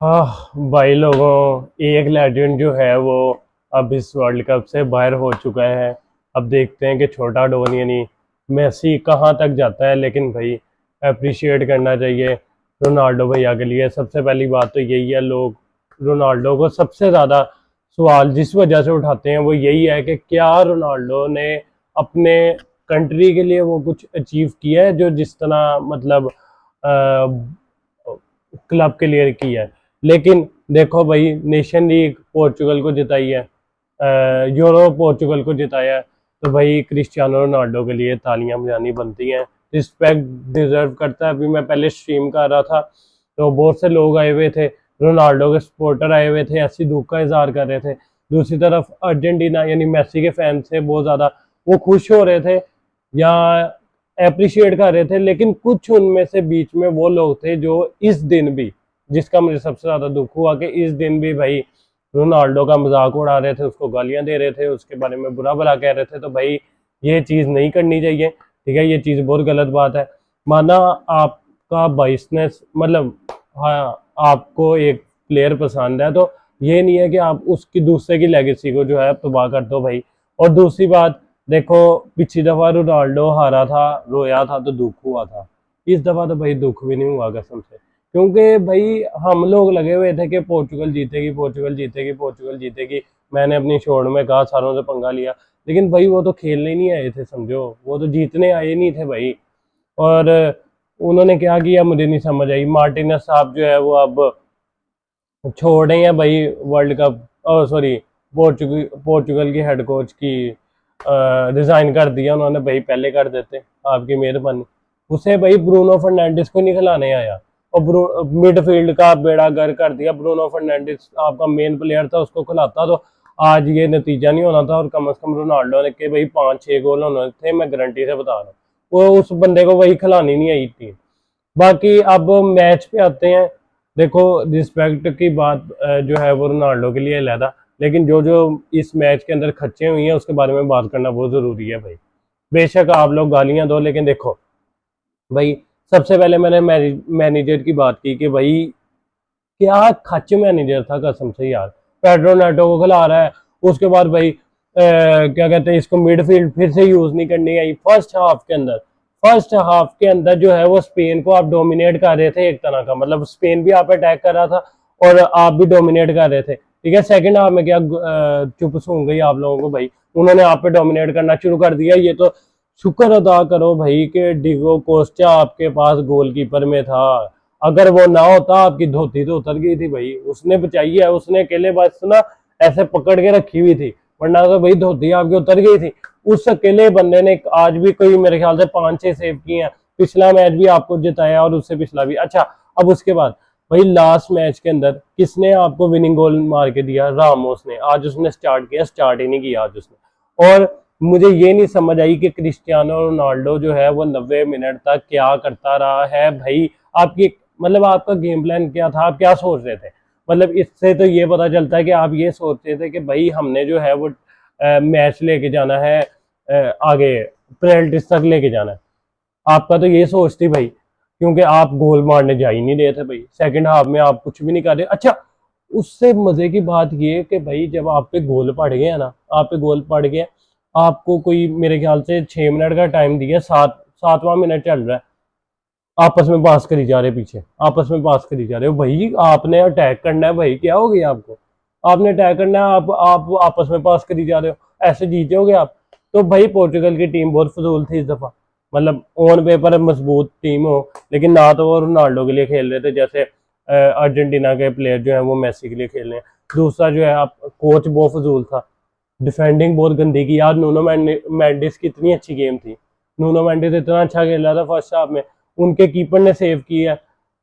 हाँ भाई लोगों, एक लेजेंड जो है वो अब इस वर्ल्ड कप से बाहर हो चुका है। अब देखते हैं कि छोटा डॉन यानी मेसी कहाँ तक जाता है। लेकिन भाई अप्रिशिएट करना चाहिए रोनाल्डो भैया के लिए। सबसे पहली बात तो यही है, लोग रोनाल्डो को सबसे ज़्यादा सवाल जिस वजह से उठाते हैं वो यही है कि क्या रोनाल्डो ने अपने कंट्री के लिए वो कुछ अचीव किया है जो जिस तरह मतलब क्लब के लिए किया है। लेकिन देखो भाई, नेशन लीग पोर्चुगल को जिताई है, यूरो पोर्चुगल को जिताया है। तो भाई क्रिस्टियानो रोनाल्डो के लिए तालियां बजानी बनती हैं, रिस्पेक्ट डिजर्व करता है। अभी मैं पहले स्ट्रीम कर रहा था तो बहुत से लोग आए हुए थे, रोनाल्डो के सपोर्टर आए हुए थे, ऐसी दुख का इजहार कर रहे थे। दूसरी तरफ अर्जेंटीना यानी मेसी के फैन थे, बहुत ज़्यादा वो खुश हो रहे थे या अप्रिशिएट कर रहे थे। लेकिन कुछ उनमें से बीच में वो लोग थे जो इस दिन भी, जिसका मुझे सबसे ज़्यादा दुख हुआ कि इस दिन भी भाई रोनाल्डो का मजाक उड़ा रहे थे, उसको गालियां दे रहे थे, उसके बारे में बुरा भला कह रहे थे। तो भाई ये चीज़ नहीं करनी चाहिए, ठीक है, ये चीज़ बहुत गलत बात है। माना आपका बाइसनेस मतलब, हाँ, आपको एक प्लेयर पसंद है तो ये नहीं है कि आप उसकी दूसरे की लेगेसी को जो है तबाह कर दो भाई। और दूसरी बात, देखो पिछली दफा रोनाल्डो हारा था, रोया था तो दुख हुआ था। इस दफा तो भाई दुख भी नहीं हुआ कसम से, क्योंकि भाई हम लोग लगे हुए थे कि पोर्चुगल जीतेगी, पोर्चुगल जीतेगी, पोर्चुगल जीतेगी। मैंने अपनी शोर में कहा, सारों से पंगा लिया। लेकिन भाई वो तो खेलने नहीं आए थे, समझो, वो तो जीतने आए नहीं थे भाई। और उन्होंने क्या किया मुझे नहीं समझ आई। मार्टिनेस साहब जो है वो अब छोड़े हैं भाई वर्ल्ड कप, सॉरी, पोर्चुगल की हेड कोच की रिजाइन कर दिया उन्होंने। भाई पहले कर देते, आपकी मेहरबानी। उसे भाई ब्रूनो फर्नांडिस को नहीं खिलाने आया और मिडफील्ड का बेड़ा गर्क कर दिया। ब्रूनो फर्नांडिस आपका मेन प्लेयर था, उसको खिलाता तो आज ये नतीजा नहीं होना था। और कम से कम रोनाल्डो ने के भाई 5-6 गोल होने थे, मैं गारंटी से बता रहा हूँ। वो उस बंदे को वही खिलानी नहीं आई थी। बाकी अब मैच पे आते हैं। देखो, रिस्पेक्ट की बात जो है वो रोनाल्डो के लिए अलहदा, लेकिन जो जो इस मैच के अंदर खर्चे हुई हैं उसके बारे में बात करना बहुत ज़रूरी है भाई। बेशक आप लोग गालियां दो, लेकिन देखो भाई, सबसे पहले मैंने मैनेजर की बात की कि भाई क्या खच मैनेजर था कसम से यार। पेड्रो नेटो को खिला रहा है, उसके बाद भाई क्या कहते हैं इसको, मिडफील्ड फिर से यूज नहीं करनी आई फर्स्ट हाफ के अंदर जो है वो स्पेन को आप डोमिनेट कर रहे थे एक तरह का, मतलब स्पेन भी आप अटैक कर रहा था और आप भी डोमिनेट कर रहे थे, ठीक है। सेकंड हाफ में क्या चुप सूंघ गई आप लोगों को भाई, उन्होंने आप पे डोमिनेट करना शुरू कर दिया। ये तो शुक्र अदा करो भाई कि डिगो कोस्टा आपके पास गोलकीपर में था। अगर वो ना होता आपकी धोती तो उतर गई थी भाई, उसने बचाई है, उसने अकेले बस ना ऐसे पकड़ के रखी हुई थी, वरना तो भाई धोती आपकी उतर गई थी। उस अकेले बंदे ने आज भी कोई मेरे ख्याल से 5-6 सेव किए हैं। पिछला मैच भी आपको जिताया और उससे पिछला भी। अच्छा, अब उसके बाद भाई लास्ट मैच के अंदर किसने आपको विनिंग गोल मार के दिया? रामोस ने। आज उसने स्टार्ट किया, स्टार्ट ही नहीं किया आज उसने। और मुझे ये नहीं समझ आई कि क्रिस्टियानो रोनाल्डो जो है वो 90 मिनट तक क्या करता रहा है भाई। आपकी मतलब आपका गेम प्लान क्या था, आप क्या सोच रहे थे? मतलब इससे तो ये पता चलता है कि आप ये सोच रहे थे कि भाई हमने जो है वो मैच लेके जाना है, आगे पेनल्टीज तक लेके जाना है। आपका तो ये सोच थी भाई, क्योंकि आप गोल मारने जा ही नहीं रहे थे भाई। सेकंड हाफ में आप कुछ भी नहीं कर रहे। अच्छा, उससे मजे की बात ये कि भाई जब आप पे गोल पड़ गया ना, आप पे गोल पड़ गया, आपको कोई मेरे ख्याल से 6 मिनट का टाइम दिया, 7वां मिनट चल रहा है, आपस में पास करी जा रहे, पीछे आपस में पास करी जा रहे हो भाई। आपने अटैक करना है भाई, क्या हो गया आपको? आपने अटैक करना है, आप आपस में पास करी जा रहे हो, ऐसे जीते होगे आप? तो भाई पोर्चुगल की टीम बहुत फजूल थी इस दफा। मतलब ऑन पेपर मजबूत टीम हो, लेकिन ना तो वो रोनाल्डो के लिए खेल रहे थे जैसे अर्जेंटीना के प्लेयर जो है वो मेसी के लिए खेल रहे हैं। दूसरा जो है आप कोच बहुत फजूल था, डिफेंडिंग बहुत गंदी की यार। नूनो मेंडिस की इतनी अच्छी गेम थी, नूनो मेंडिस इतना अच्छा खेल रहा था फर्स्ट हाफ में, उनके कीपर ने सेव किया।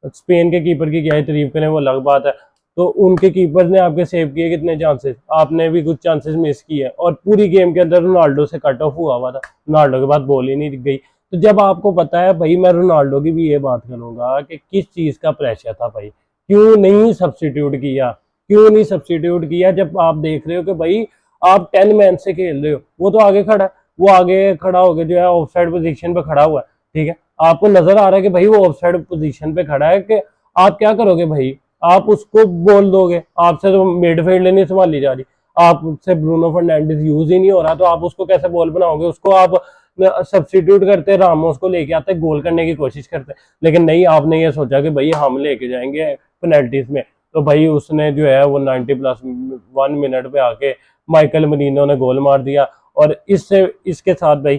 स्पेन के कीपर की क्या ही तारीफ करें, वो अलग बात है। तो उनके कीपर ने आपके सेव किए कितने चांसेस, आपने भी कुछ चांसेस मिस किए। और पूरी गेम के अंदर रोनाल्डो से कट ऑफ हुआ था, रोनाल्डो के बाद बॉल ही नहीं गई। तो जब आपको पता है भाई, मैं रोनाल्डो की भी ये बात करूंगा कि किस चीज का प्रेशर था भाई, क्यों नहीं सब्सटीट्यूट किया, क्यों नहीं सब्सटीट्यूट किया? जब आप देख रहे हो कि भाई आप 10 मैन से खेल रहे हो, वो तो आगे खड़ा है, वो आगे खड़ा होकर जो है ऑफसाइड पोजीशन पे खड़ा हुआ है, ठीक है। आपको नजर आ रहा है कि भाई वो ऑफसाइड पोजीशन पे खड़ा है, कि आप क्या करोगे भाई? आप उसको बोल दोगे, आपसे तो मिडफील्ड नहीं संभाली जा रही, आपसे ब्रूनो फर्नांडिस यूज ही नहीं हो रहा, तो आप उसको कैसे बॉल बनाओगे? उसको आप सब्स्टिट्यूट करते, रामोस को लेके आते, गोल करने की कोशिश करते, लेकिन नहीं, आपने ये सोचा कि भाई हम लेके जाएंगे पेनल्टीज में। तो भाई उसने जो है वो 90+1 मिनट पे आके माइकल मरीनो ने गोल मार दिया। और इससे इसके साथ भाई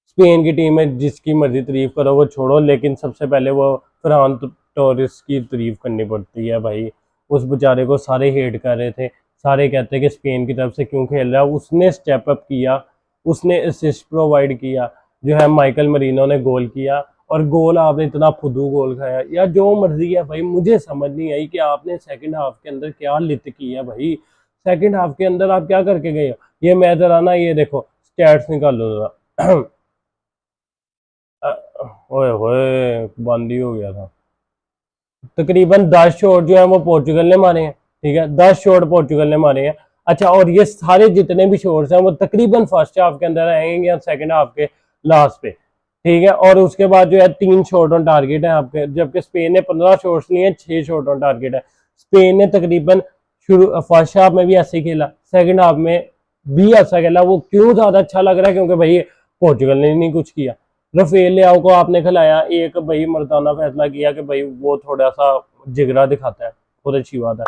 स्पेन की टीम में जिसकी मर्जी तारीफ करो वो छोड़ो, लेकिन सबसे पहले वो फरहान टोरेस की तारीफ करनी पड़ती है भाई। उस बेचारे को सारे हेट कर रहे थे, सारे कहते हैं कि स्पेन की तरफ से क्यों खेल रहा है, उसने स्टेप अप किया, उसने असिस्ट प्रोवाइड किया, जो है माइकल मरीनो ने गोल किया। और गोल आपने इतना फुदू गोल खाया, या जो मर्जी है भाई, मुझे समझ नहीं आई कि आपने सेकंड हाफ के अंदर क्या लित की है भाई। सेकंड हाफ के अंदर आप क्या करके गए हो? ये मैं जरा ना, ये देखो स्टैट्स निकालो जरा। ओए होए, बंद ही हो गया था। तकरीबन 10 शॉट जो है वो पोर्चुगल ने मारे हैं, ठीक है, 10 शॉट पोर्चुगल ने मारे हैं। अच्छा, और ये सारे जितने भी शॉट्स हैं वो तकरीबन फर्स्ट हाफ के अंदर आएंगे या सेकंड हाफ के लास्ट पे, ठीक है। और उसके बाद जो है 3 शॉट ऑन टारगेट है आपके, जबकि स्पेन ने 15 शॉट्स लिए हैं, 6 शॉट ऑन टारगेट है। स्पेन ने तकरीबन शुरू फर्स्ट हाफ में भी ऐसे ही खेला, सेकंड हाफ में भी ऐसा खेला। वो क्यों ज्यादा अच्छा लग रहा है? क्योंकि भाई पोर्चुगल ने नहीं कुछ किया। रफेल लियाओ को आपने खिलाया, एक भाई मर्दाना फैसला किया कि भाई वो थोड़ा सा जिगरा दिखाता है, बहुत अच्छी बात है।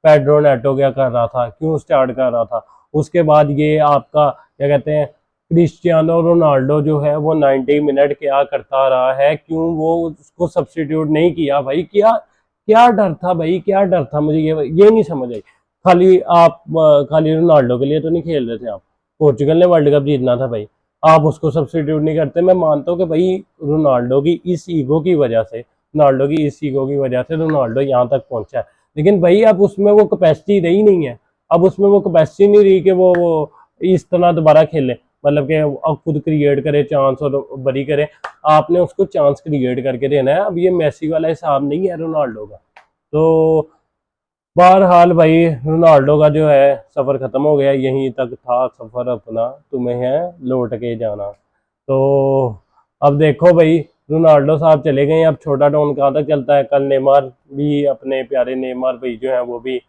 पेड्रो नेटो क्या कर रहा था, क्यों स्टार्ट कर रहा था? उसके बाद ये आपका क्या कहते हैं, क्रिस्टियानो रोनाल्डो जो है वो 90 मिनट क्या करता रहा है, क्यों वो उसको सब्स्टिट्यूट नहीं किया भाई? क्या क्या डर था भाई, क्या डर था? मुझे ये नहीं समझ आई। खाली आप खाली रोनाल्डो के लिए तो नहीं खेल रहे थे आप, पोर्चुगल ने वर्ल्ड कप जीतना था भाई, आप उसको सब्स्टिट्यूट नहीं करते। मैं मानता हूँ कि भाई रोनाल्डो की इस ईगो की वजह से, रोनाल्डो यहाँ तक पहुंचा है, लेकिन भाई अब उसमें वो कैपेसिटी रही नहीं है। अब उसमें वो कैपेसिटी नहीं रही कि वो इस तरह दोबारा खेले, मतलब कि अब खुद क्रिएट करे चांस और बड़ी करे। आपने उसको चांस क्रिएट करके देना है। अब ये मैसी वाला हिसाब नहीं है रोनाल्डो का। तो बहरहाल भाई रोनाल्डो का जो है सफर खत्म हो गया, यहीं तक था सफर अपना, तुम्हें है लौट के जाना। तो अब देखो भाई, रोनाल्डो साहब चले गए, अब छोटा डॉन कहाँ तक चलता है। कल नेमार भी, अपने प्यारे नेमार भाई जो है वो भी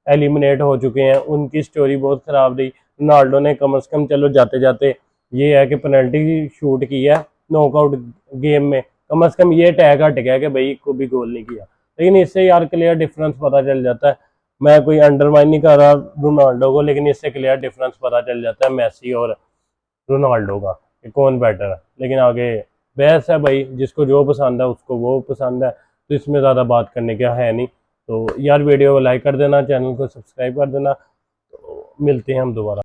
एलिमिनेट हो चुके हैं, उनकी स्टोरी बहुत खराब रही। रोनाल्डो ने कम से कम चलो जाते जाते ये है कि पेनल्टी शूट की है नॉकआउट गेम में, कम से कम ये टैग हट गया कि भाई को भी गोल नहीं किया। लेकिन इससे यार क्लियर डिफरेंस पता चल जाता है। मैं कोई अंडरमाइन नहीं कर रहा रोनाल्डो को, लेकिन इससे क्लियर डिफरेंस पता चल जाता है मैसी और रोनाल्डो का, कि कौन बेटर है। लेकिन आगे बहस है भाई, जिसको जो पसंद है उसको वो पसंद है, तो इसमें ज़्यादा बात करने का है नहीं। तो यार वीडियो को लाइक कर देना, चैनल को सब्सक्राइब कर देना। तो मिलते हैं हम दोबारा।